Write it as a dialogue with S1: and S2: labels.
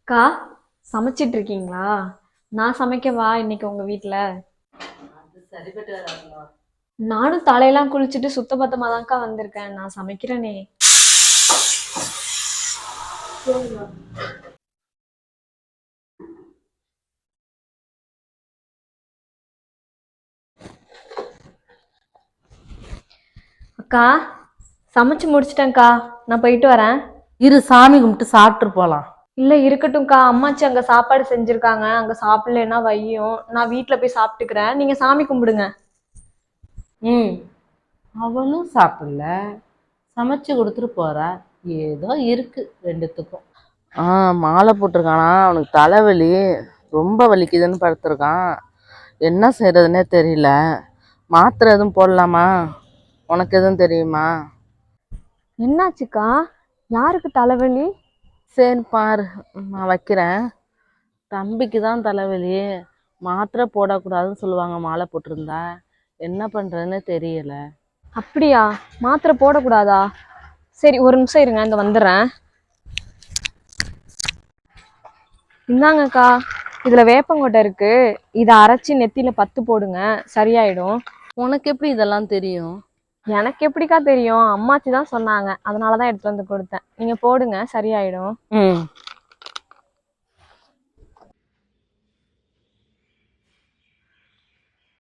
S1: அக்கா, சமைச்சிட்டு இருக்கீங்களா? நான் சமைக்கவா இன்னைக்கு உங்க வீட்ல?
S2: அது சரிப்பட்டு வராதுமா.
S1: நானும் தலையெல்லாம் குளிச்சுட்டு சுத்த பத்தமா தான்க்கா வந்திருக்கேன். நான் சமைக்கிறேனே.
S2: சரிம்மா.
S1: அக்கா, சமைச்சு முடிச்சிட்டேன்க்கா. நான் போயிட்டு வரேன்.
S2: இரு, சாமி கும்பிட்டு சாப்பிட்டு போலாம்.
S1: இல்ல இருக்கட்டும்க்கா. அம்மாச்சி அங்க சாப்பாடு செஞ்சிருக்காங்க. அங்க சாப்பிடலன்னா வையும். நான் வீட்ல போய் சாப்பிட்டுக்கிறேன். நீங்க சாமி கும்பிடுங்க.
S2: ம். அவளும் சாப்பிடல, சமைச்சு கொடுத்துட்டு போறா. ஏதோ இருக்கு ரெண்டுத்துக்கும். மாலை போட்டிருக்கானா, அவனுக்கு தலைவலி ரொம்ப வலிக்குதுன்னு படுத்திருக்கான். என்ன செய்யறதுன்னே தெரியல. மாத்திரை எதுவும் போடலாமா? உனக்கு எதுவும் தெரியுமா?
S1: என்னாச்சுக்கா? யாருக்கு தலைவலி?
S2: சரி பாரு, நான் வைக்கிறேன். தம்பிக்கு தான் தலைவலி. மாத்திரை போடக்கூடாதுன்னு சொல்லுவாங்க மாலை போட்டிருந்தா. என்ன பண்றதுன்னு தெரியல.
S1: அப்படியா? மாத்திரை போடக்கூடாதா? சரி, ஒரு நிமிஷம் இருங்க, இந்த வந்துடுறேன். இந்தாங்கக்கா. இதுல வேப்பங்கொட்டை இருக்கு. இதை அரைச்சி நெத்தியில பத்து போடுங்க, சரியாயிடும்.
S2: உனக்கு எப்படி இதெல்லாம் தெரியும்?
S1: எனக்கு எப்படிக்கா தெரியும்? அம்மாச்சி தான் சொன்னாங்க, அதனாலதான் எடுத்துட்டு வந்து கொடுத்தேன். நீங்க போடுங்க, சரியாயிடும்.
S2: ம்.